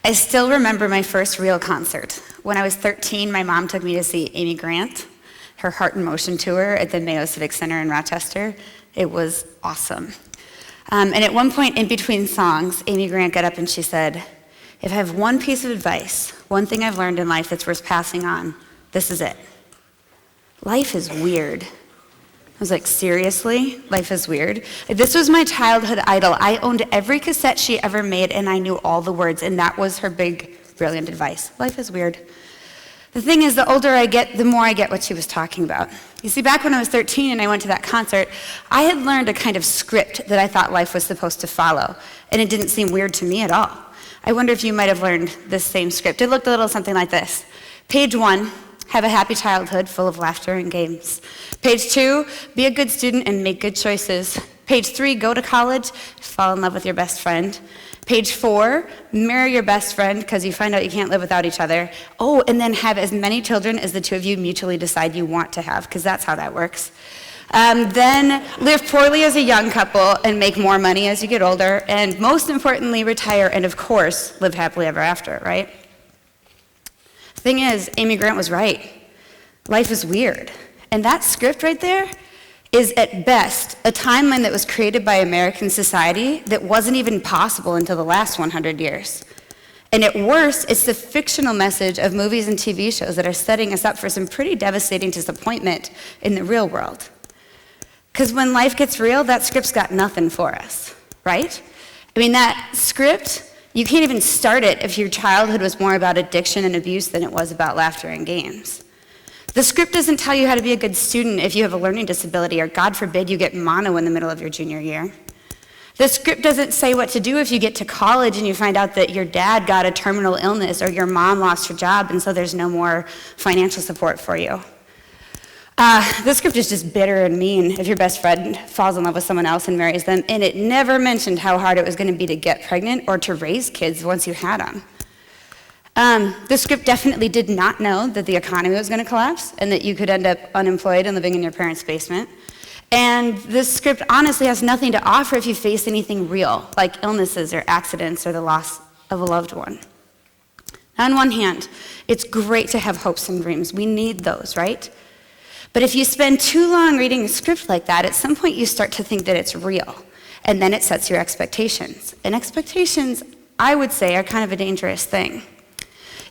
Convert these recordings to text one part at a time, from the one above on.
I still remember my first real concert. When I was 13, my mom took me to see Amy Grant, her Heart in Motion tour at the Mayo Civic Center in Rochester. It was awesome. And at one point in between songs, Amy Grant got up and she said, "If I have one piece of advice, one thing I've learned in life that's worth passing on, this is it. Life is weird." I was like, seriously? Life is weird? This was my childhood idol. I owned every cassette she ever made, and I knew all the words, and that was her big, brilliant advice. Life is weird. The thing is, the older I get, the more I get what she was talking about. You see, back when I was 13 and I went to that concert, I had learned a kind of script that I thought life was supposed to follow, and it didn't seem weird to me at all. I wonder if you might have learned this same script. It looked a little something like this. Page 1, have a happy childhood full of laughter and games. Page 2, be a good student and make good choices. Page 3, go to college, fall in love with your best friend. Page 4, marry your best friend because you find out you can't live without each other. Oh, and then have as many children as the two of you mutually decide you want to have, because that's how that works. Then live poorly as a young couple and make more money as you get older. And most importantly, retire and, of course, live happily ever after, right? The thing is, Amy Grant was right. Life is weird. And that script right there is, at best, a timeline that was created by American society that wasn't even possible until the last 100 years. And at worst, it's the fictional message of movies and TV shows that are setting us up for some pretty devastating disappointment in the real world. Because when life gets real, that script's got nothing for us, right? I mean, that script, you can't even start it if your childhood was more about addiction and abuse than it was about laughter and games. The script doesn't tell you how to be a good student if you have a learning disability, or God forbid you get mono in the middle of your junior year. The script doesn't say what to do if you get to college and you find out that your dad got a terminal illness or your mom lost her job and so there's no more financial support for you. The script is just bitter and mean if your best friend falls in love with someone else and marries them, and it never mentioned how hard it was going to be to get pregnant or to raise kids once you had them. The script definitely did not know that the economy was going to collapse and that you could end up unemployed and living in your parents' basement. And this script honestly has nothing to offer if you face anything real, like illnesses or accidents or the loss of a loved one. Now, on one hand, it's great to have hopes and dreams. We need those, right? But if you spend too long reading a script like that, at some point you start to think that it's real, and then it sets your expectations. And expectations, I would say, are kind of a dangerous thing.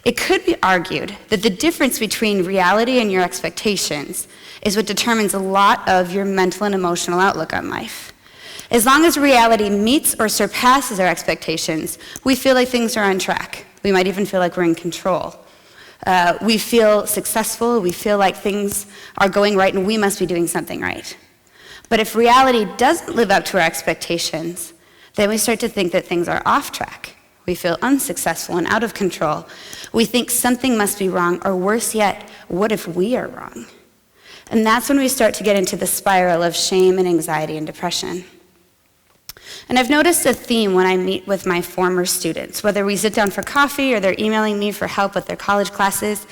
It could be argued that the difference between reality and your expectations is what determines a lot of your mental and emotional outlook on life. As long as reality meets or surpasses our expectations, we feel like things are on track. We might even feel like we're in control. We feel successful, we feel like things are going right and we must be doing something right. But if reality doesn't live up to our expectations, then we start to think that things are off track. We feel unsuccessful and out of control. We think something must be wrong, or worse yet, what if we are wrong? And that's when we start to get into the spiral of shame and anxiety and depression. And I've noticed a theme when I meet with my former students, whether we sit down for coffee or they're emailing me for help with their college classes.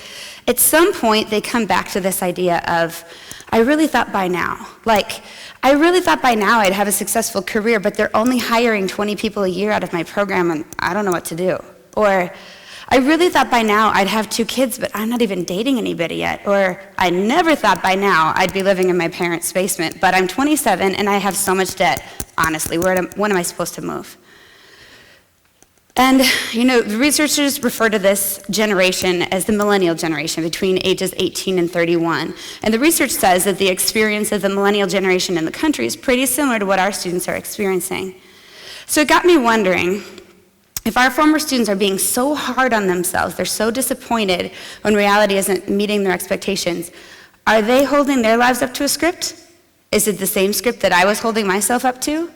At some point, they come back to this idea of, I really thought by now I'd have a successful career, but they're only hiring 20 people a year out of my program, and I don't know what to do. Or, I really thought by now I'd have 2 kids, but I'm not even dating anybody yet. Or, I never thought by now I'd be living in my parents' basement, but I'm 27 and I have so much debt. Honestly, when am I supposed to move? And, the researchers refer to this generation as the millennial generation, between ages 18 and 31. And the research says that the experience of the millennial generation in the country is pretty similar to what our students are experiencing. So it got me wondering, if our former students are being so hard on themselves, they're so disappointed when reality isn't meeting their expectations, are they holding their lives up to a script? Is it the same script that I was holding myself up to?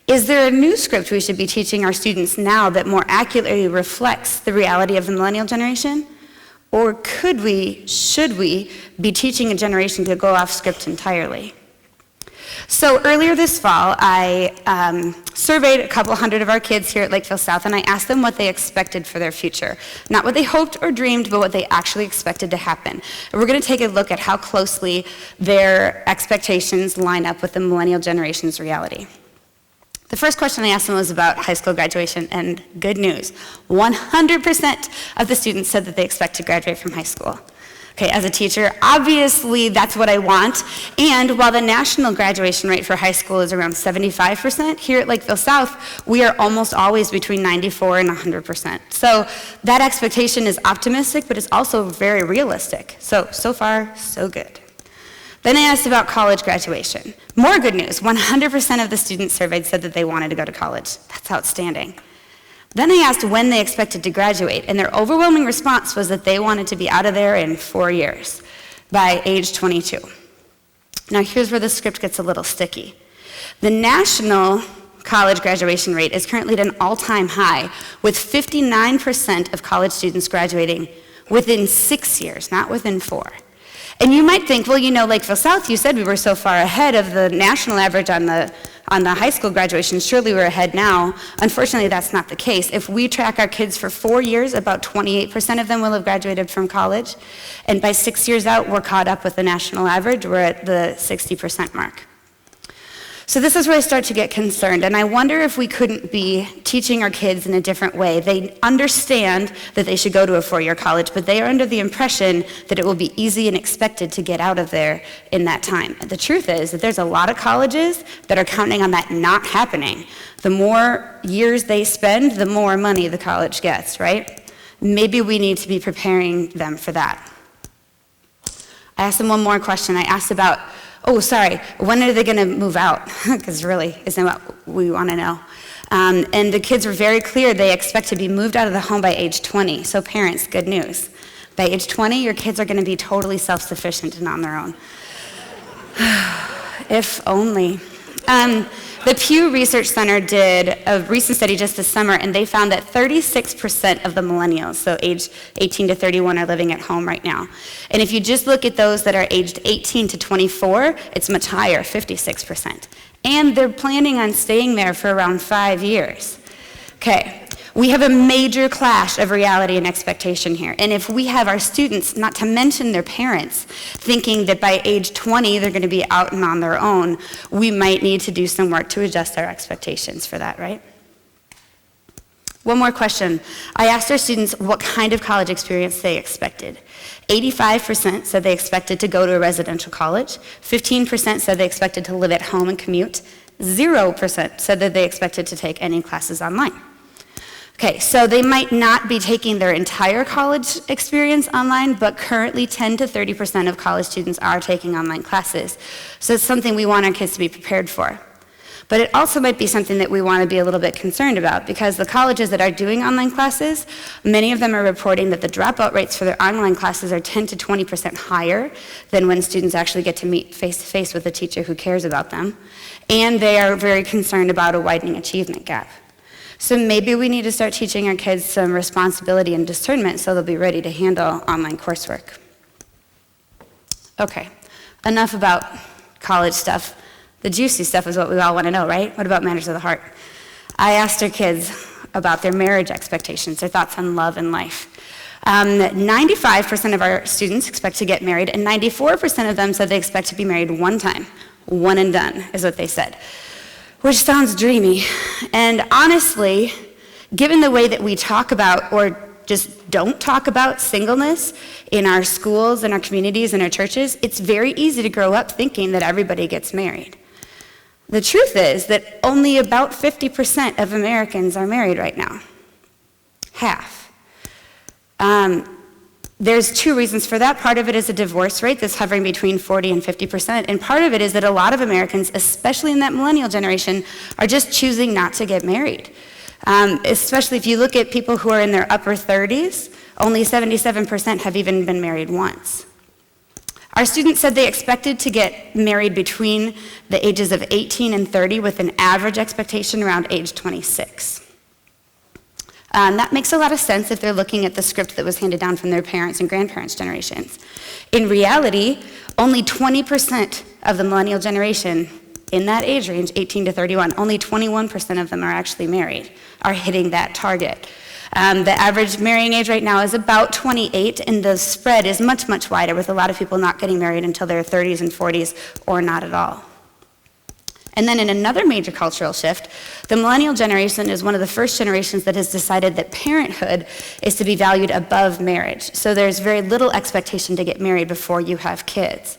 Is there a new script we should be teaching our students now that more accurately reflects the reality of the millennial generation? Or should we be teaching a generation to go off script entirely? So earlier this fall, I surveyed a couple hundred of our kids here at Lakeville South, and I asked them what they expected for their future. Not what they hoped or dreamed, but what they actually expected to happen. And we're going to take a look at how closely their expectations line up with the millennial generation's reality. The first question I asked them was about high school graduation, and good news, 100% of the students said that they expect to graduate from high school. Okay, as a teacher, obviously that's what I want, and while the national graduation rate for high school is around 75%, here at Lakeville South, we are almost always between 94 and 100%. So that expectation is optimistic, but it's also very realistic. So far, so good. Then I asked about college graduation. More good news, 100% of the students surveyed said that they wanted to go to college. That's outstanding. Then I asked when they expected to graduate, and their overwhelming response was that they wanted to be out of there in 4 years, by age 22. Now here's where the script gets a little sticky. The national college graduation rate is currently at an all-time high, with 59% of college students graduating within 6 years, not within 4. And you might think, well, you know, Lakeville South, you said we were so far ahead of the national average on the high school graduation, surely we're ahead now. Unfortunately, that's not the case. If we track our kids for 4 years, about 28% of them will have graduated from college. And by 6 years out, we're caught up with the national average. We're at the 60% mark. So this is where I start to get concerned, and I wonder if we couldn't be teaching our kids in a different way. They understand that they should go to a 4-year college, but they are under the impression that it will be easy and expected to get out of there in that time. And the truth is that there's a lot of colleges that are counting on that not happening. The more years they spend, the more money the college gets, right? Maybe we need to be preparing them for that. I asked them one more question. I asked about, when are they going to move out? Because really, isn't what we want to know. And the kids were very clear. They expect to be moved out of the home by age 20. So parents, good news. By age 20, your kids are going to be totally self-sufficient and on their own. If only. The Pew Research Center did a recent study just this summer, and they found that 36% of the millennials, so age 18 to 31, are living at home right now. And if you just look at those that are aged 18 to 24, it's much higher, 56%. And they're planning on staying there for around 5 years. Okay. We have a major clash of reality and expectation here. And if we have our students, not to mention their parents, thinking that by age 20 they're going to be out and on their own, we might need to do some work to adjust our expectations for that, right? One more question. I asked our students what kind of college experience they expected. 85% said they expected to go to a residential college. 15% said they expected to live at home and commute. 0% said that they expected to take any classes online. Okay, so they might not be taking their entire college experience online, but currently 10 to 30% of college students are taking online classes. So it's something we want our kids to be prepared for. But it also might be something that we want to be a little bit concerned about, because the colleges that are doing online classes, many of them are reporting that the dropout rates for their online classes are 10 to 20% higher than when students actually get to meet face-to-face with a teacher who cares about them. And they are very concerned about a widening achievement gap. So maybe we need to start teaching our kids some responsibility and discernment so they'll be ready to handle online coursework. Okay, enough about college stuff. The juicy stuff is what we all want to know, right? What about matters of the heart? I asked our kids about their marriage expectations, their thoughts on love and life. 95% of our students expect to get married, and 94% of them said they expect to be married one time. One and done is what they said. Which sounds dreamy. And honestly, given the way that we talk about or just don't talk about singleness in our schools, in our communities, in our churches, it's very easy to grow up thinking that everybody gets married. The truth is that only about 50% of Americans are married right now. Half. There's two reasons for that. Part of it is a divorce rate that's hovering between 40 and 50%, and part of it is that a lot of Americans, especially in that millennial generation, are just choosing not to get married. Especially if you look at people who are in their upper 30s, only 77% have even been married once. Our students said they expected to get married between the ages of 18 and 30 with an average expectation around age 26. That makes a lot of sense if they're looking at the script that was handed down from their parents' and grandparents' generations. In reality, only 20% of the millennial generation in that age range, 18 to 31, only 21% of them are actually married, are hitting that target. The average marrying age right now is about 28, and the spread is much, much wider, with a lot of people not getting married until their 30s and 40s or not at all. And then in another major cultural shift, the millennial generation is one of the first generations that has decided that parenthood is to be valued above marriage. So there's very little expectation to get married before you have kids.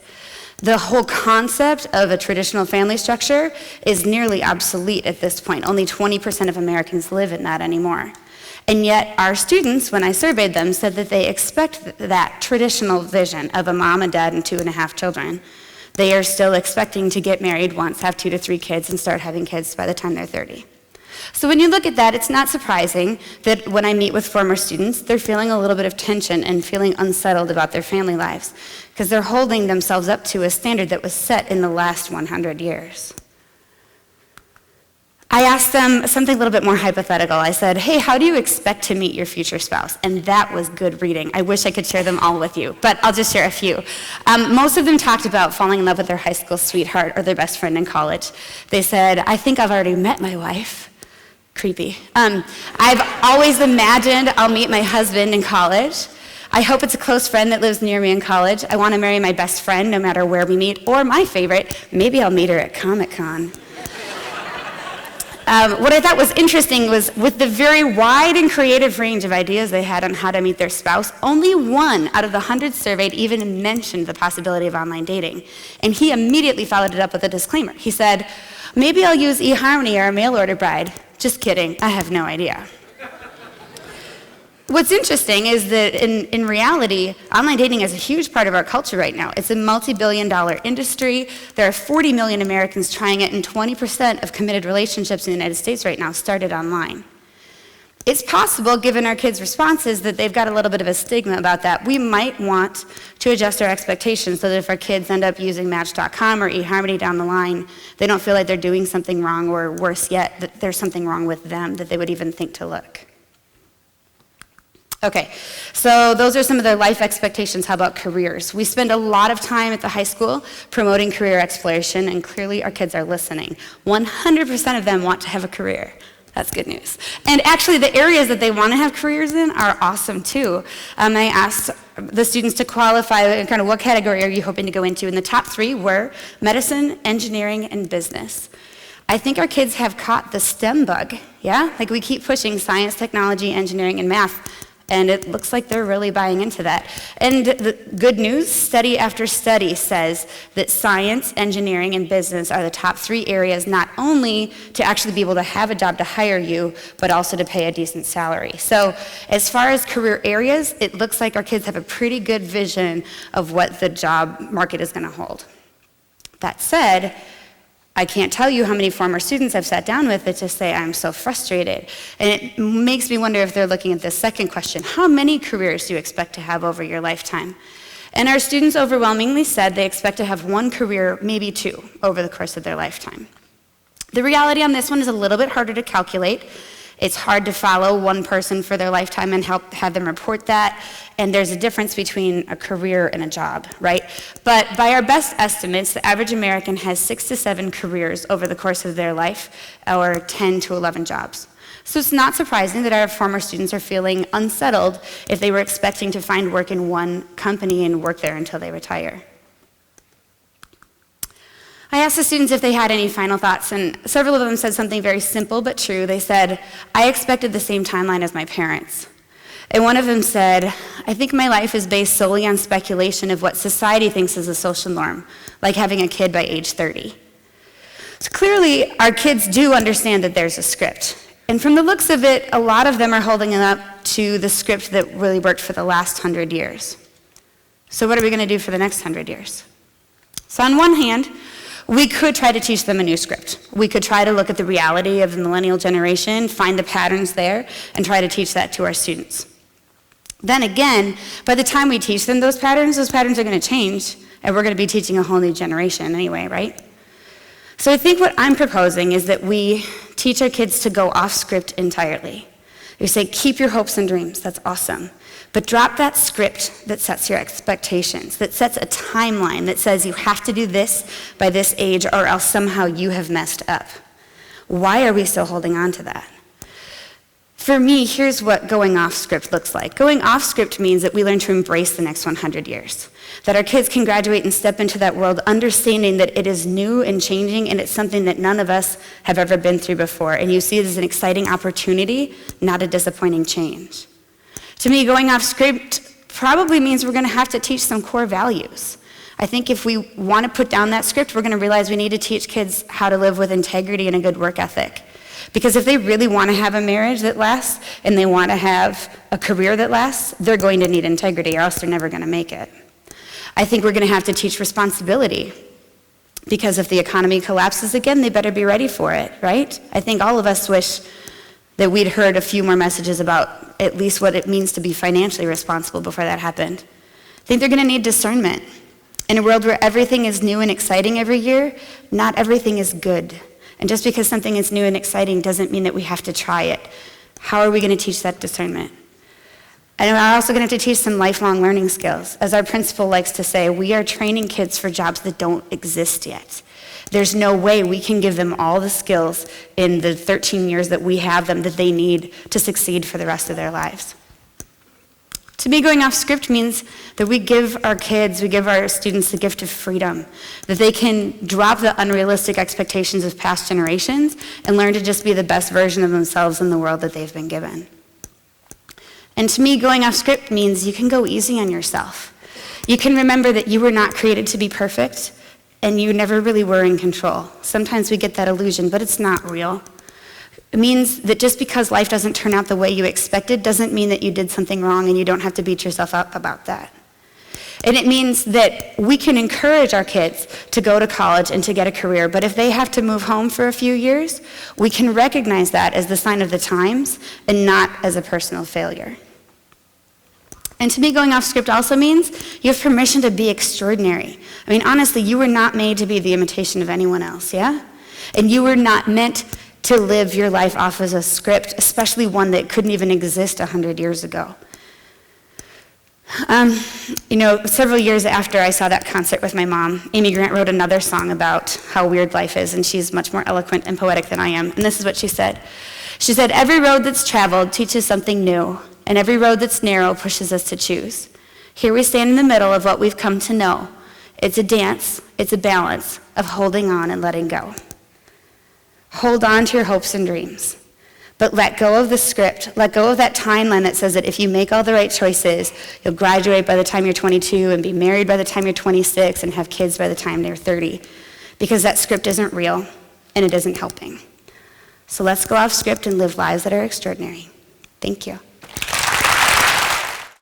The whole concept of a traditional family structure is nearly obsolete at this point. Only 20% of Americans live in that anymore. And yet our students, when I surveyed them, said that they expect that traditional vision of a mom, a dad, and 2.5 children. They are still expecting to get married once, have 2 to 3 kids, and start having kids by the time they're 30. So when you look at that, it's not surprising that when I meet with former students, they're feeling a little bit of tension and feeling unsettled about their family lives, because they're holding themselves up to a standard that was set in the last 100 years. I asked them something a little bit more hypothetical. I said, hey, how do you expect to meet your future spouse? And that was good reading. I wish I could share them all with you, but I'll just share a few. Most of them talked about falling in love with their high school sweetheart or their best friend in college. They said, I think I've already met my wife. Creepy. I've always imagined I'll meet my husband in college. I hope it's a close friend that lives near me in college. I want to marry my best friend no matter where we meet, or my favorite, maybe I'll meet her at Comic-Con. What I thought was interesting was with the very wide and creative range of ideas they had on how to meet their spouse, only 1 out of the 100 surveyed even mentioned the possibility of online dating. And he immediately followed it up with a disclaimer. He said, maybe I'll use eHarmony or a mail order bride. Just kidding, I have no idea. What's interesting is that in reality, online dating is a huge part of our culture right now. It's a multi-billion-dollar industry. There are 40 million Americans trying it, and 20% of committed relationships in the United States right now started online. It's possible, given our kids' responses, that they've got a little bit of a stigma about that. We might want to adjust our expectations so that if our kids end up using Match.com or eHarmony down the line, they don't feel like they're doing something wrong, or worse yet, that there's something wrong with them that they would even think to look. Okay, so those are some of their life expectations. How about careers? We spend a lot of time at the high school promoting career exploration, and clearly our kids are listening. 100% of them want to have a career. That's good news. And actually the areas that they want to have careers in are awesome too. I asked the students to qualify kind of what category are you hoping to go into, and the top 3 were medicine, engineering, and business. I think our kids have caught the STEM bug, yeah? Like we keep pushing science, technology, engineering, and math. And it looks like they're really buying into that. And the good news, study after study says that science, engineering, and business are the top 3 areas, not only to actually be able to have a job to hire you, but also to pay a decent salary. So as far as career areas, it looks like our kids have a pretty good vision of what the job market is going to hold. That said, I can't tell you how many former students I've sat down with that just say, I'm so frustrated. And it makes me wonder if they're looking at this second question, how many careers do you expect to have over your lifetime? And our students overwhelmingly said they expect to have 1 career, maybe 2, over the course of their lifetime. The reality on this one is a little bit harder to calculate. It's hard to follow one person for their lifetime and have them report that, and there's a difference between a career and a job, right? But by our best estimates, the average American has 6 to 7 careers over the course of their life, or 10 to 11 jobs. So it's not surprising that our former students are feeling unsettled if they were expecting to find work in one company and work there until they retire. I asked the students if they had any final thoughts, and several of them said something very simple but true. They said, I expected the same timeline as my parents. And one of them said, I think my life is based solely on speculation of what society thinks is a social norm, like having a kid by age 30. So clearly, our kids do understand that there's a script. And from the looks of it, a lot of them are holding it up to the script that really worked for the last 100 years. So what are we going to do for the next 100 years? So on one hand, we could try to teach them a new script. We could try to look at the reality of the millennial generation, find the patterns there, and try to teach that to our students. Then again, by the time we teach them those patterns are going to change, and we're going to be teaching a whole new generation anyway, right? So I think what I'm proposing is that we teach our kids to go off script entirely. We say, keep your hopes and dreams, that's awesome. But drop that script that sets your expectations, that sets a timeline that says you have to do this by this age or else somehow you have messed up. Why are we still holding on to that? For me, here's what going off script looks like. Going off script means that we learn to embrace the next 100 years. That our kids can graduate and step into that world understanding that it is new and changing and it's something that none of us have ever been through before. And you see it as an exciting opportunity, not a disappointing change. To me, going off script probably means we're going to have to teach some core values. I think if we want to put down that script, we're going to realize we need to teach kids how to live with integrity and a good work ethic. Because if they really want to have a marriage that lasts and they want to have a career that lasts, they're going to need integrity or else they're never going to make it. I think we're going to have to teach responsibility. Because if the economy collapses again, they better be ready for it, right? I think all of us wish that we'd heard a few more messages about at least what it means to be financially responsible before that happened. I think they're going to need discernment. In a world where everything is new and exciting every year, not everything is good. And just because something is new and exciting doesn't mean that we have to try it. How are we going to teach that discernment? And we're also going to have to teach some lifelong learning skills. As our principal likes to say, we are training kids for jobs that don't exist yet. There's no way we can give them all the skills in the 13 years that we have them that they need to succeed for the rest of their lives. To me, going off script means that we give our kids, we give our students the gift of freedom, that they can drop the unrealistic expectations of past generations and learn to just be the best version of themselves in the world that they've been given. And to me, going off script means you can go easy on yourself. You can remember that you were not created to be perfect, and you never really were in control. Sometimes we get that illusion, but it's not real. It means that just because life doesn't turn out the way you expected doesn't mean that you did something wrong and you don't have to beat yourself up about that. And it means that we can encourage our kids to go to college and to get a career, but if they have to move home for a few years, we can recognize that as the sign of the times and not as a personal failure. And to me, going off script also means you have permission to be extraordinary. I mean, honestly, you were not made to be the imitation of anyone else, yeah? And you were not meant to live your life off as a script, especially one that couldn't even exist 100 years ago. Several years after I saw that concert with my mom, Amy Grant wrote another song about how weird life is, and she's much more eloquent and poetic than I am. And this is what she said. She said, "Every road that's traveled teaches something new, and every road that's narrow pushes us to choose. Here we stand in the middle of what we've come to know. It's a dance, it's a balance of holding on and letting go. Hold on to your hopes and dreams, but let go of the script, let go of that timeline that says that if you make all the right choices, you'll graduate by the time you're 22 and be married by the time you're 26 and have kids by the time they're 30, because that script isn't real and it isn't helping. So let's go off script and live lives that are extraordinary." Thank you.